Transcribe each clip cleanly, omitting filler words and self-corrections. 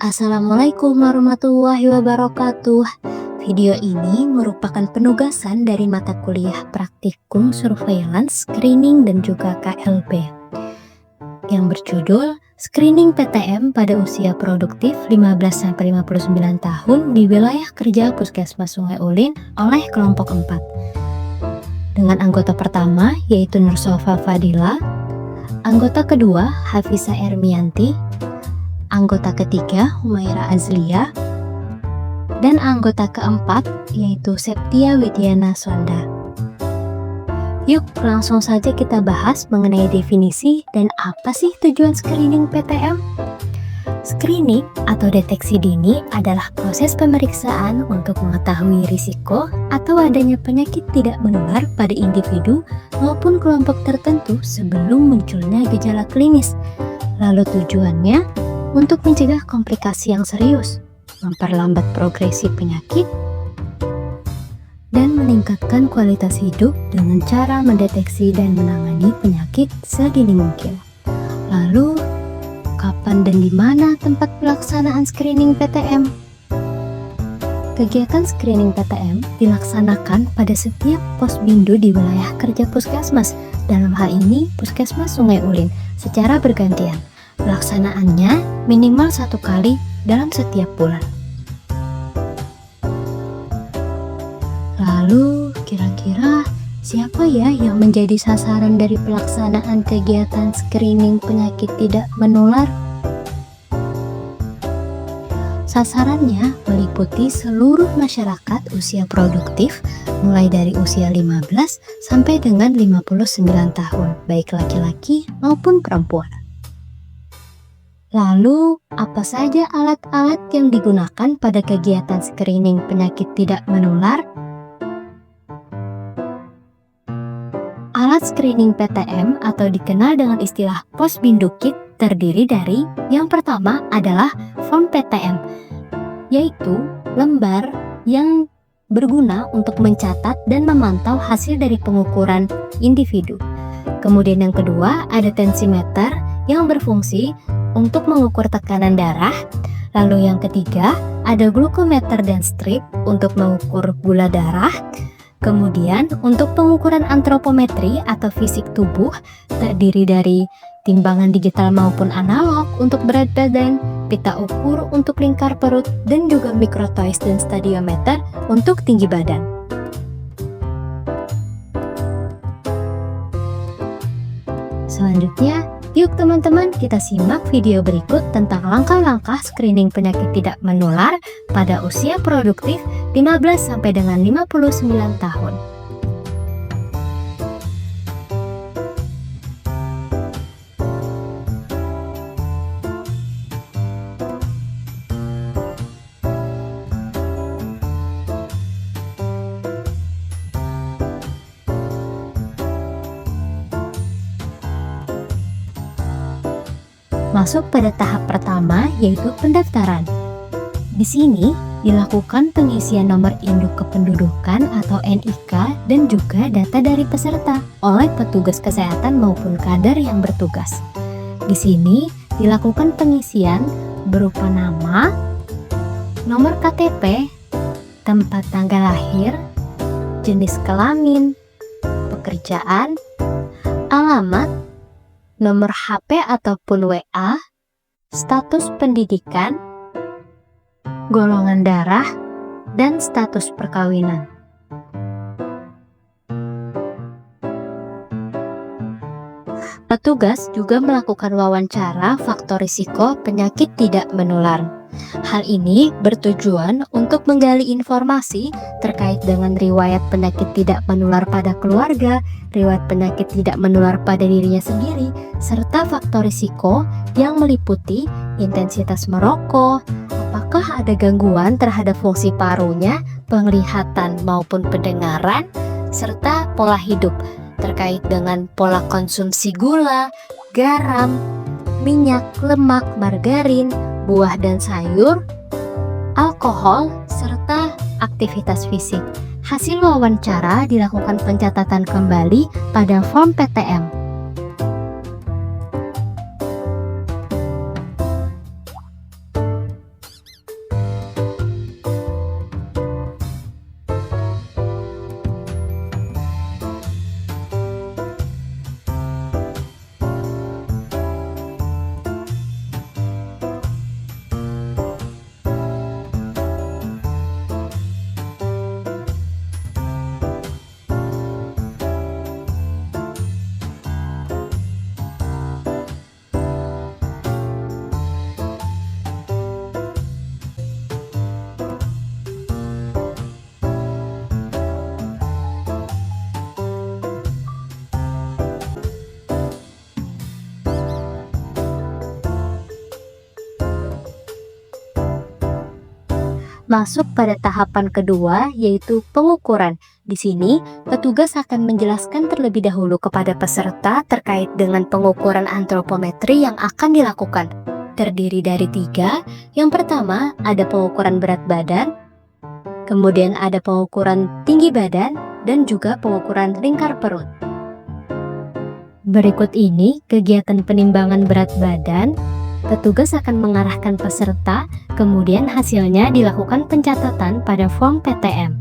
Assalamualaikum warahmatullahi wabarakatuh. Video ini merupakan penugasan dari mata kuliah Praktikum Surveillance, Screening dan juga KLB yang berjudul Screening PTM pada usia produktif 15-59 tahun di wilayah kerja Puskesmas Sungai Ulin oleh kelompok 4. Dengan anggota pertama yaitu Nursofa Fadila, anggota kedua Hafisa Ermianti, anggota ketiga Humaira Azlia, dan anggota keempat yaitu Septia Widiana Sonda. Yuk langsung saja kita bahas mengenai definisi dan apa sih tujuan screening PTM. Screening atau deteksi dini adalah proses pemeriksaan untuk mengetahui risiko atau adanya penyakit tidak menular pada individu maupun kelompok tertentu sebelum munculnya gejala klinis. Lalu tujuannya untuk mencegah komplikasi yang serius, memperlambat progresi penyakit, dan meningkatkan kualitas hidup dengan cara mendeteksi dan menangani penyakit sedini mungkin. Lalu, kapan dan di mana tempat pelaksanaan screening PTM? Kegiatan screening PTM dilaksanakan pada setiap pos bindu di wilayah kerja Puskesmas, dalam hal ini Puskesmas Sungai Ulin, secara bergantian. Pelaksanaannya minimal 1 kali dalam setiap bulan. Lalu, kira-kira siapa ya yang menjadi sasaran dari pelaksanaan kegiatan screening penyakit tidak menular? Sasarannya meliputi seluruh masyarakat usia produktif mulai dari usia 15 sampai dengan 59 tahun, baik laki-laki maupun perempuan. Lalu, apa saja alat-alat yang digunakan pada kegiatan screening penyakit tidak menular? Alat screening PTM atau dikenal dengan istilah Posbindu Kit terdiri dari yang pertama adalah form PTM, yaitu lembar yang berguna untuk mencatat dan memantau hasil dari pengukuran individu. Kemudian yang kedua ada tensimeter yang berfungsi untuk mengukur tekanan darah. Lalu yang ketiga ada glukometer dan strip untuk mengukur gula darah. Kemudian untuk pengukuran antropometri atau fisik tubuh terdiri dari timbangan digital maupun analog untuk berat badan, pita ukur untuk lingkar perut, dan juga mikrotois dan stadiometer untuk tinggi badan. Selanjutnya, yuk teman-teman kita simak video berikut tentang langkah-langkah screening penyakit tidak menular pada usia produktif 15 sampai dengan 59 tahun. Masuk pada tahap pertama yaitu pendaftaran. Di sini dilakukan pengisian nomor induk kependudukan atau NIK dan juga data dari peserta oleh petugas kesehatan maupun kader yang bertugas. Di sini dilakukan pengisian berupa nama, nomor KTP, tempat tanggal lahir, jenis kelamin, pekerjaan, alamat, nomor HP ataupun WA, status pendidikan, golongan darah, dan status perkawinan. Petugas juga melakukan wawancara faktor risiko penyakit tidak menular. Hal ini bertujuan untuk menggali informasi terkait dengan riwayat penyakit tidak menular pada keluarga, riwayat penyakit tidak menular pada dirinya sendiri, serta faktor risiko yang meliputi intensitas merokok, apakah ada gangguan terhadap fungsi parunya, penglihatan maupun pendengaran, serta pola hidup terkait dengan pola konsumsi gula, garam, minyak, lemak, margarin, buah dan sayur, alkohol, serta aktivitas fisik. Hasil wawancara dilakukan pencatatan kembali pada form PTM. Masuk pada tahapan kedua, yaitu pengukuran. Di sini, petugas akan menjelaskan terlebih dahulu kepada peserta terkait dengan pengukuran antropometri yang akan dilakukan. Terdiri dari 3. Yang pertama, ada pengukuran berat badan, kemudian ada pengukuran tinggi badan, dan juga pengukuran lingkar perut. Berikut ini kegiatan penimbangan berat badan. Petugas akan mengarahkan peserta, kemudian hasilnya dilakukan pencatatan pada form PTM.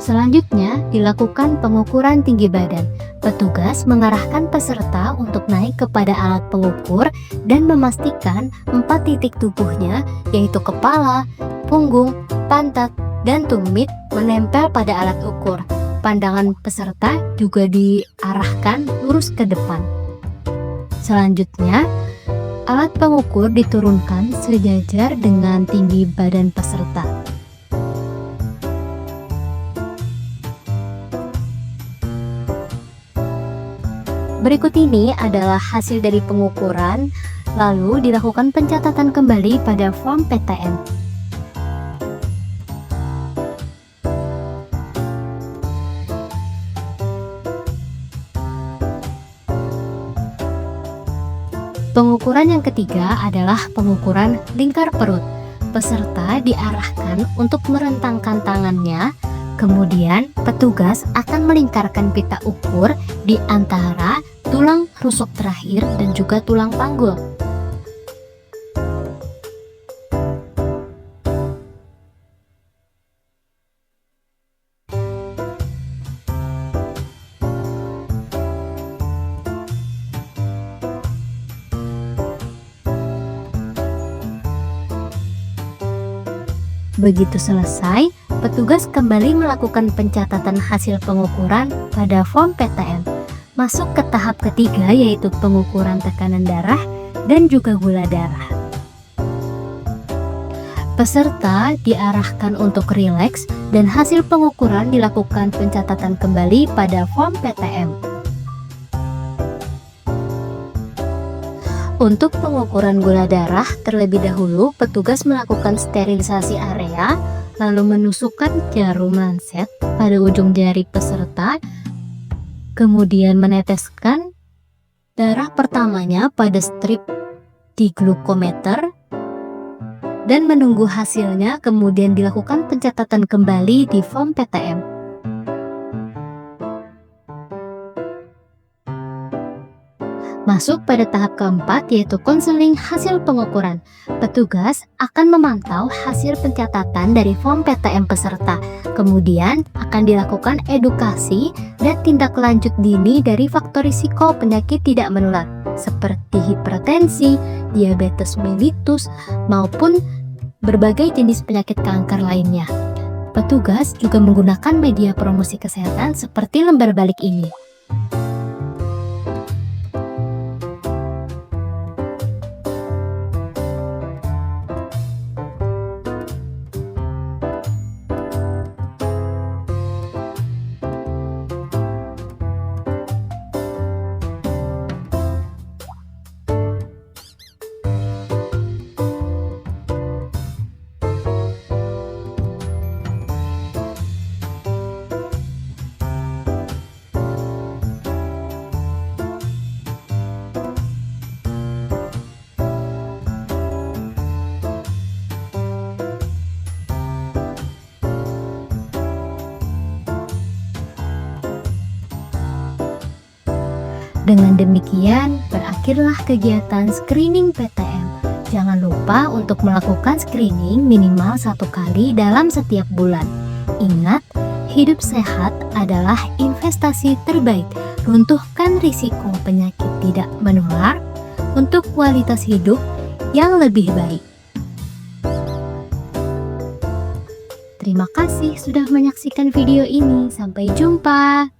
Selanjutnya, dilakukan pengukuran tinggi badan. Petugas mengarahkan peserta untuk naik kepada alat pengukur dan memastikan 4 titik tubuhnya, yaitu kepala, punggung, pantat, dan tumit menempel pada alat ukur. Pandangan peserta juga diarahkan lurus ke depan. Selanjutnya, alat pengukur diturunkan sejajar dengan tinggi badan peserta. Berikut ini adalah hasil dari pengukuran, lalu dilakukan pencatatan kembali pada form PTM. Pengukuran yang ketiga adalah pengukuran lingkar perut. Peserta diarahkan untuk merentangkan tangannya. Kemudian, petugas akan melingkarkan pita ukur di antara tulang rusuk terakhir dan juga tulang panggul. Begitu selesai, petugas kembali melakukan pencatatan hasil pengukuran pada form PTM. Masuk ke tahap ketiga, yaitu pengukuran tekanan darah dan juga gula darah. Peserta diarahkan untuk rileks dan hasil pengukuran dilakukan pencatatan kembali pada form PTM. Untuk pengukuran gula darah, terlebih dahulu petugas melakukan sterilisasi area, lalu menusukkan jarum lancet pada ujung jari peserta, kemudian meneteskan darah pertamanya pada strip di glukometer, dan menunggu hasilnya, kemudian dilakukan pencatatan kembali di form PTM. Masuk pada tahap keempat, yaitu konseling hasil pengukuran. Petugas akan memantau hasil pencatatan dari form PTM peserta. Kemudian akan dilakukan edukasi dan tindak lanjut dini dari faktor risiko penyakit tidak menular seperti hipertensi, diabetes mellitus, maupun berbagai jenis penyakit kanker lainnya. Petugas juga menggunakan media promosi kesehatan seperti lembar balik ini. Dengan demikian, berakhirlah kegiatan screening PTM. Jangan lupa untuk melakukan screening minimal 1 kali dalam setiap bulan. Ingat, hidup sehat adalah investasi terbaik. Runtuhkan risiko penyakit tidak menular untuk kualitas hidup yang lebih baik. Terima kasih sudah menyaksikan video ini. Sampai jumpa.